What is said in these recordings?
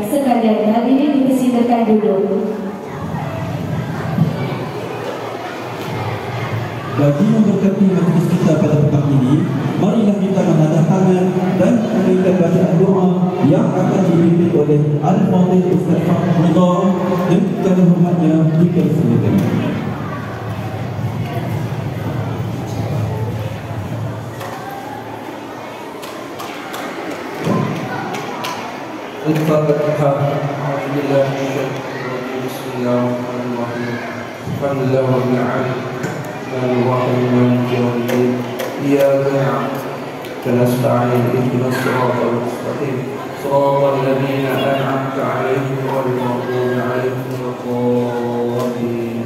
sekalian, hal ini dipersilakan dulu. Bagi memberkati majlis kita pada petang ini, marilah kita menadah tangan dan mendengarkan bacaan doa yang akan dipimpin oleh Al-Fadhil Ustaz Fahmudha dan kepada hormatnya dipersilakan. Al-Fatihah. Alhamdulillah. Bismillahirrahmanirrahim. Alhamdulillahirabbil alamin. Ar-Rahman Ar-Rahim. Iyyaka na'budu wa nasta'in. Ihdinas siratal mustaqim. Shiratal ladzina an'amta 'alaihim ghairil maghdubi 'alaihim waladdallin.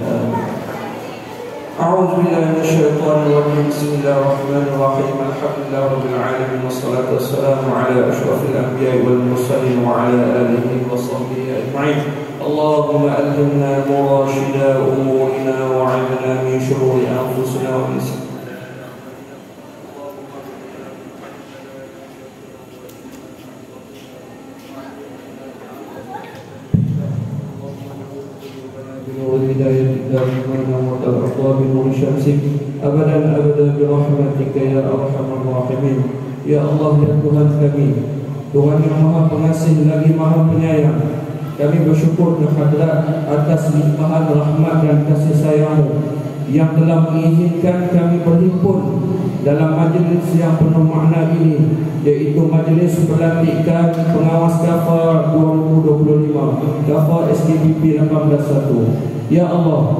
A'udzu billahi minasyaitonir rajim. Bismillahirrahmanirrahim. Alhamdulillahirabbil alamin wassalatu wassalamu ala asyrafil anbiya'i wal mursalin wa ala alihi wa sahbihi ajma'in. Allahumma alhimna murashida umurina wa 'idna min shururi anfusina wa min abadan abada birahmatika ya arhamar rahimin. Ya Allah, ya Tuhan kami, Tuhan yang maha pengasih lagi maha penyayang, kami bersyukur kehadrat atas limpahan rahmat dan kasih sayang-Mu yang telah mengizinkan kami berhimpun dalam majlis yang penuh makna ini, yaitu majlis pelantikan pengawas KAFA 2025, KAFA SKPP 181. Ya Allah,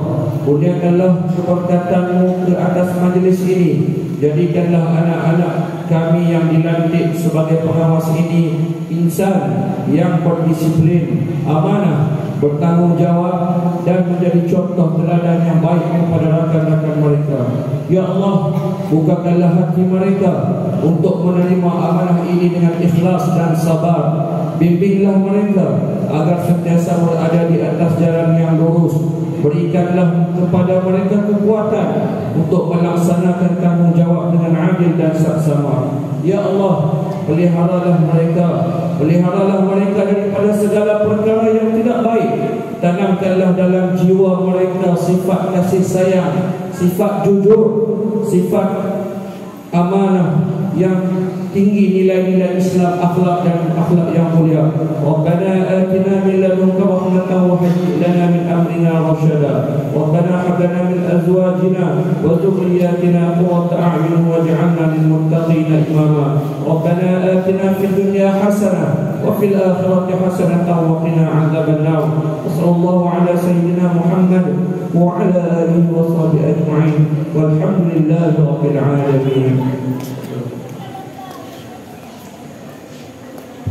kurniakanlah keberkatan-Mu ke atas majlis ini. Jadikanlah anak-anak kami yang dilantik sebagai pengawas ini insan yang berdisiplin, amanah, bertanggungjawab dan menjadi contoh teladan yang baik kepada rakan-rakan mereka. Ya Allah, bukakanlah hati mereka untuk menerima amanah ini dengan ikhlas dan sabar. Bimbinglah mereka agar sentiasa berada di atas jalan yang lurus. Berikanlah kepada mereka kekuatan untuk melaksanakan tanggungjawab dengan adil dan saksama. Ya Allah, peliharalah mereka daripada segala perkara yang tidak baik. Tanamkanlah dalam jiwa mereka sifat kasih sayang, sifat jujur, sifat amanah yang tinggi, nilai-nilai Islam, akhlak dan akhlak yang mulia. Rabbana atina min ladunka rahmatan wa hayyi' lana min amrina rasyada. Rabbana hab lana min azwajina wa dhurriyyatina qurrata a'yun waj'alna lil muttaqina imama. Rabbana atina fid dunya hasanah wa fil akhirati hasanatan wa qina 'adzaban nar. Sallallahu ala sayyidina Muhammad wa ala alihi wa sahbihi ajma'in. Walhamdulillahi rabbil alamin.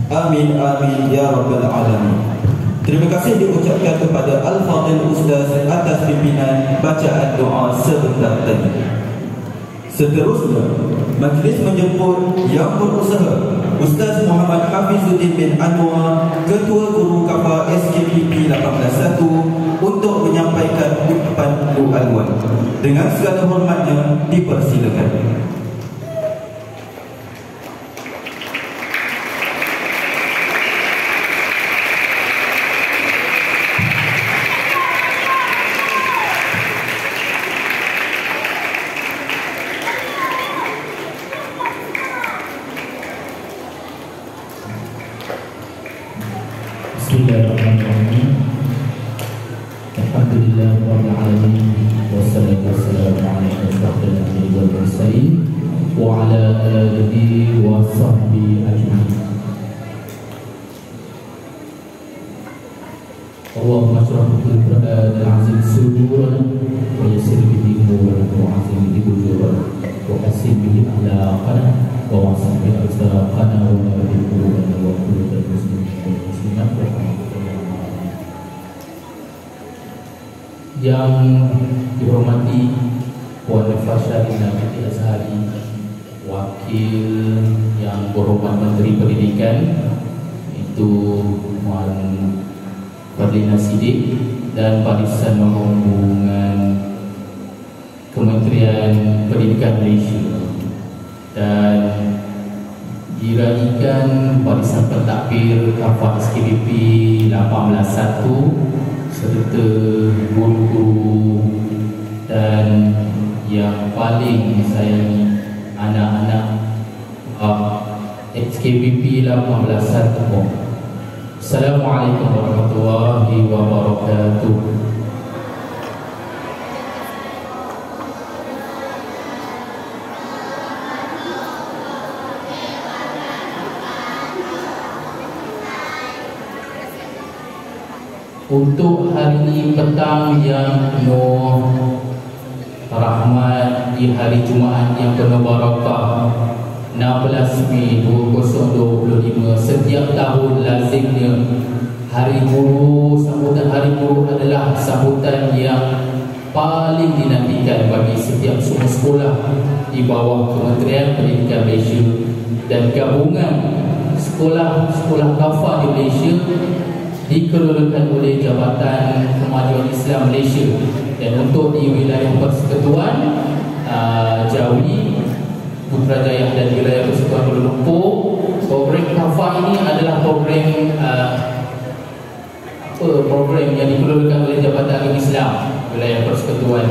Amin, amin, ya Rabbal Alamin. Terima kasih diucapkan kepada Al-Fadhil Ustaz atas pimpinan bacaan doa sebentar tadi. Seterusnya, majlis menjemput yang berusaha Ustaz Muhammad Hafizuddin bin Anwar, Ketua Guru KAFA SKPP 181, untuk menyampaikan ucapan doa. Dengan segala hormatnya dipersilakan. Bismillahirrahmanirrahim. Alhamdulillahirabbil alamin wassalatu wassalamu ala asyrafil anbiya'i wal mursalin wa ala alihi wa sahbihi ajma'in. Allahumma shrah bil Qur'an al-azim sudurana wa yassir bihi umurana wa azim bihi bujurana wa qasim bihi akhlaqana wa wasif bihi asraqana wa nabi qulubana wa qulubal muslimin wal muslimat yang dihormati Puan Fasharina Binti Azhari, Wakil yang berhormat Menteri Pendidikan itu Puan Fadlina Siddiq, dan Barisan Rombongan Kementerian Pendidikan Malaysia, dan diraihkan barisan pentadbir Kafah SKBP 181 serta guru-guru dan yang paling sayangi anak-anak SKBP 181. Assalamualaikum warahmatullahi wabarakatuh. Untuk hari petang yang penuh rahmat di hari Jumaat yang penuh barakah 16 Mei 2025, setiap tahun lazimnya Hari Guru, sambutan Hari Guru adalah sambutan yang paling dinantikan bagi setiap semua sekolah di bawah Kementerian Pendidikan Malaysia dan gabungan sekolah-sekolah Kafah di Malaysia dikelolakan oleh Jabatan Kemajuan Islam Malaysia. Dan untuk di wilayah Persekutuan Jawi, Putrajaya dan wilayah Persekutuan Kuala Lumpur, program Kafah ini adalah program yang dikelolakan oleh Jabatan Agama Islam wilayah Persekutuan.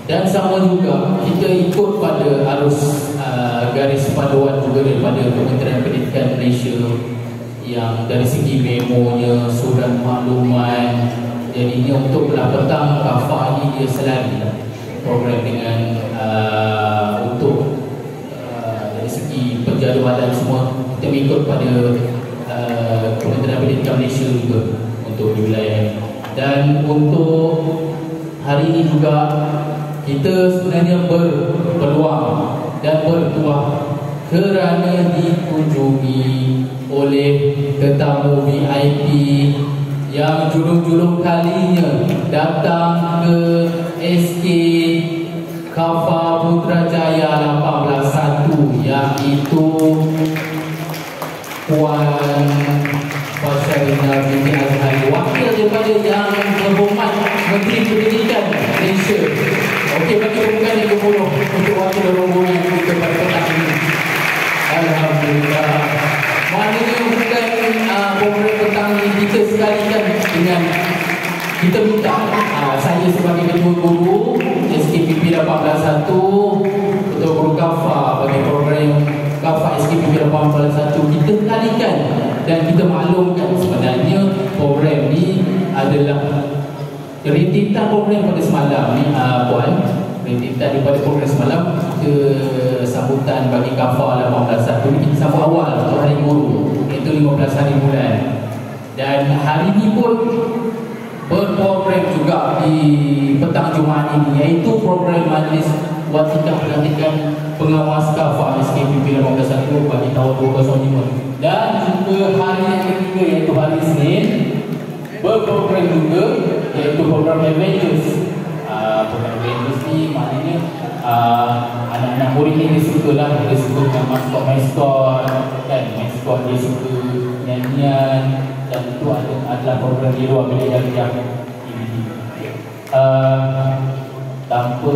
Dan sama juga kita ikut pada arus garis panduan juga daripada Kementerian Pendidikan Malaysia yang dari segi memonya, surat makluman. Jadinya untuk belah petang Kafah ini dia selari program dengan untuk dari segi penjadualan semua kita ikut pada Kementerian Pendidikan Malaysia juga untuk di wilayah. Dan untuk hari ini juga kita sebenarnya berpeluang dan bertuah kerana dikunjungi oleh tetamu VIP yang julung-julung kalinya datang ke SK Kafah Putrajaya 181, iaitu Puan Fasharina binti Azhari, wakil daripada yang berhormat Menteri Pendidikan Malaysia. Okey, bagi bukan yang ke-10 untuk wakil rombongan kita pada petang ini. Alhamdulillah. Maknanya bukan program petang ini kita sekalikan dengan kita minta saya sebagai ketua guru SKPP 181, ketua guru Kafah bagi program Kafah SKPP 181, kita kalikan dan kita maklumkan sebenarnya program ni adalah rintitan program pada semalam ni Puan, rintitan daripada program semalam ke sambutan bagi Kafah 181 ni kita sambut awal untuk Hari Guru, iaitu 15 hari bulan. Dan hari ni pun berprogram juga di petang Jumaat ini, iaitu program Majlis Watikah Pelantikan Pengawas Kafah SKPP 181 bagi tahun 2005. Dan juga hari yang ketiga, iaitu hari Isnin, berprogram juga, iaitu program Avengers. Program Avengers ni maknanya anak-anak murid ni dia suka lah, dia suka dengan maskot kan, maskot dia suka nyanyian, dan itu adalah program di luar bilik dari yang ini. Tanpa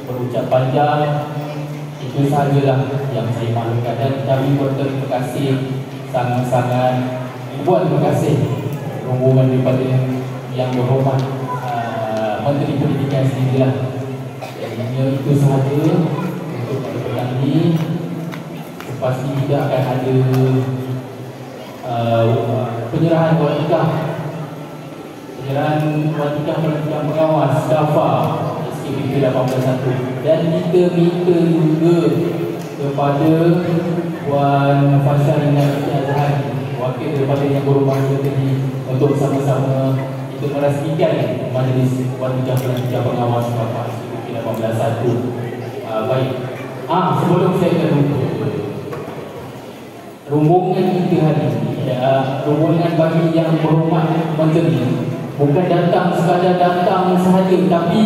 berucap panjang, itu sahajalah yang saya maklumkan, dan kami berterima kasih sangat-sangat, buat terima kasih rombongan daripada yang berhormat Menteri Pendidikan sendirilah. Jadinya itu sahaja untuk pada petang ini. Pasti tidak akan ada penyerahan watikah pelantikan pengawas Kafah SKPP 181, dan kita minta juga kepada Puan Fasharina binti Azhari, wakil daripada yang berhormat tadi, untuk sama-sama kita merasmikan Majlis Watikah Pelantikan Pengawas Kafah SKPP 181. Baik. Sebelum saya terlupa, rombongan kita hari ini, rombongan bagi yang berhormat Menteri, bukan datang sekadar datang sahaja, tapi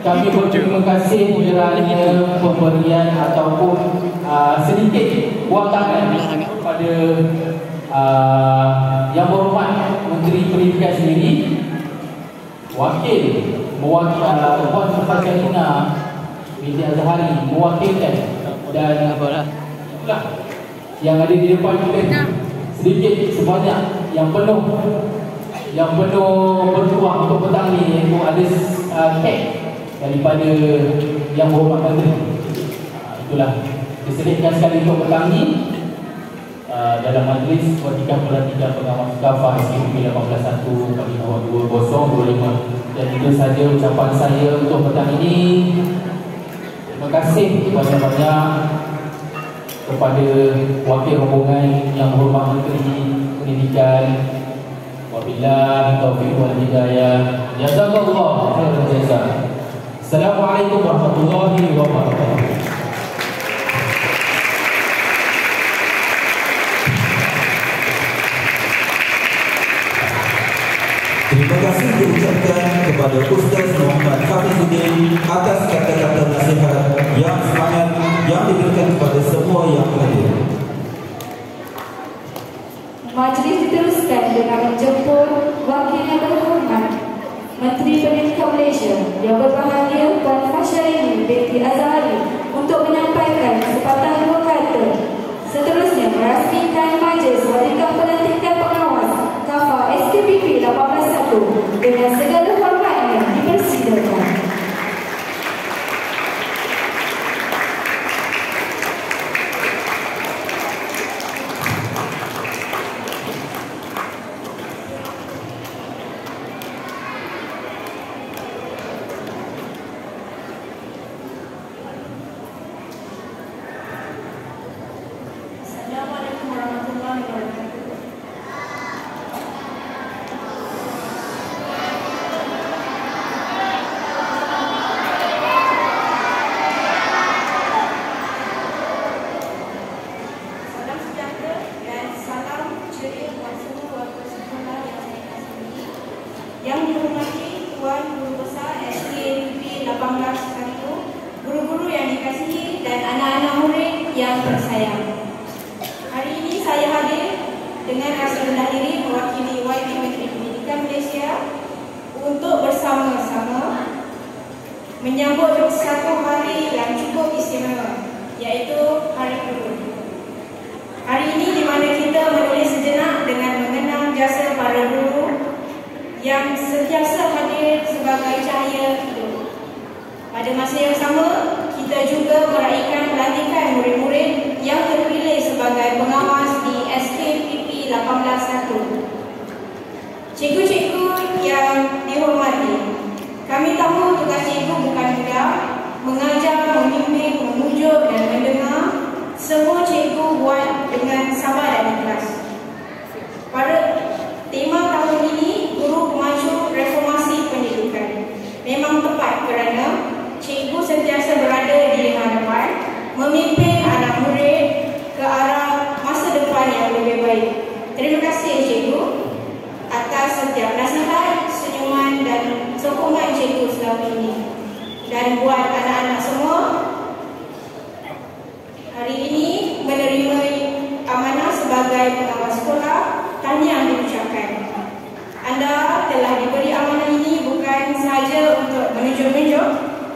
kami berterima kasih kerana pemberian ataupun sedikit wang tangan kepada yang berhormat Menteri Pendidikan sendiri, wakil Puan Fasharina binti Azhari mewakilkan, dan itulah yang ada di depan kita sedikit sebanyak yang penuh bertuah untuk petang ni, iaitu ada kek daripada Yang Berhormat Menteri. Itulah disedihkan sekali untuk petang ni dalam majlis Watikah Pelantikan Pengawas Kafah SKPP 18.1 pada tahun 2025. Dan itu saja ucapan saya untuk petang ini. Terima kasih banyak-banyak kepada wakil rombongan Yang Berhormat Menteri Pendidikan. Wabillahi taufiq wal hidayah. Jazakallah khairan jazaa. Assalamualaikum warahmatullahi wabarakatuh. Terima kasih diucapkan kepada Ustaz Muhammad Hafizuddin atas kata-kata nasihat yang semangat yang diberikan kepada semua yang hadir. Majlis diteruskan dengan menjemput Wakil Yang Berhormat Menteri Pendidikan Malaysia yang berbahagia Puan Fasharini binti Azhari untuk menyampaikan sepatah dua kata. Seterusnya merasmikan Majlis Watikah Pelantikan Pengawas Kafah SKPP 18.1 dengan segala hormatnya dipersilakan. Assalamualaikum warahmatullahi wabarakatuh. Salam sejahtera dan salam ceria buat semua warga sekolah yang saya kasihi. Yang dihormati Tuan Guru Besar SKPP 18.1, guru-guru yang dikasihi dan anak-anak murid yang tersayang. Hari ini saya hadir dengan rasa rendah diri mewakili Wakil Menteri Pendidikan Malaysia untuk bersama-sama menyambut satu hari yang cukup istimewa, iaitu Hari Guru. Hari ini di mana kita menulis sejenak dengan mengenang jasa para guru yang sentiasa hadir sebagai cahaya hidup. Pada masa yang sama, kita juga meraihkan pelantikan murid-murid yang terpilih sebagai pengawas di SKPP 18.1. Cikgu-cikgu yang dihormati, kami tahu tugas cikgu bukan mudah, mengajar, memimpin, memujuk dan mendengar. Semua cikgu buat dengan sabar dan ikhlas. Pada tema tahun ini, Guru Pemacu Reformasi Pendidikan, memang tepat kerana cikgu sentiasa berada di hadapan, memimpin anak murid ke arah masa depan yang lebih baik. Terima kasih cikgu atas setiap nasihat, senyuman dan sokongan cikgu selama ini. Dan buat anak-anak semua, hari ini menerima amanah sebagai pengawas sekolah, tahniah diucapkan. Anda telah diberi amanah ini bukan sahaja untuk menunjuk-nunjuk,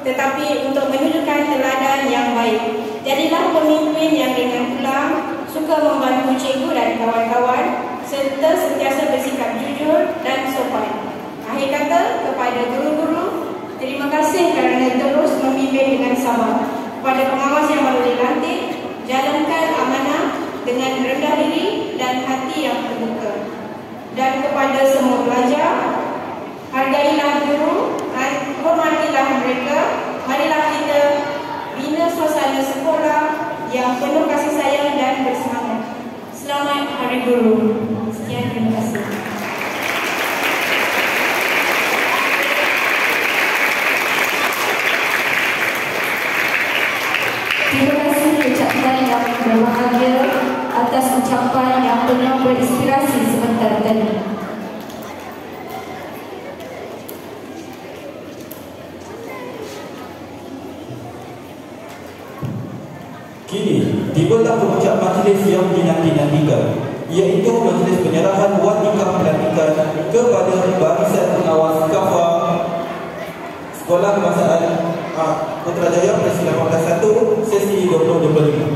tetapi untuk menunjukkan teladan yang baik. Jadilah pemimpin yang dengan pulang suka membantu cikgu dan kawan-kawan, serta sentiasa bersikap jujur dan sopan. Akhir kata, kepada guru-guru, terima kasih kerana terus memimpin dengan sabar. Kepada pengawas yang baru dilantik, jalankan amanah dengan rendah diri dan hati yang terbuka. Dan kepada semua pelajar, hargailah guru, hormatilah mereka. Marilah kita bina suasana sekolah yang penuh kasih sayang dan bersemangat. Selamat Hari Guru. Sekian, terima kasih. Terima kasih ucapan yang berbahagia atas ucapan yang penuh berinspirasi sebentar tadi. Kini, tibalah puncak majlis yang dinanti-nantikan, iaitu majlis penyerahan Watikah Pelantikan kepada barisan pengawas Kafah Sekolah Kebangsaan Putrajaya Presiden 18.1 sesi 2025.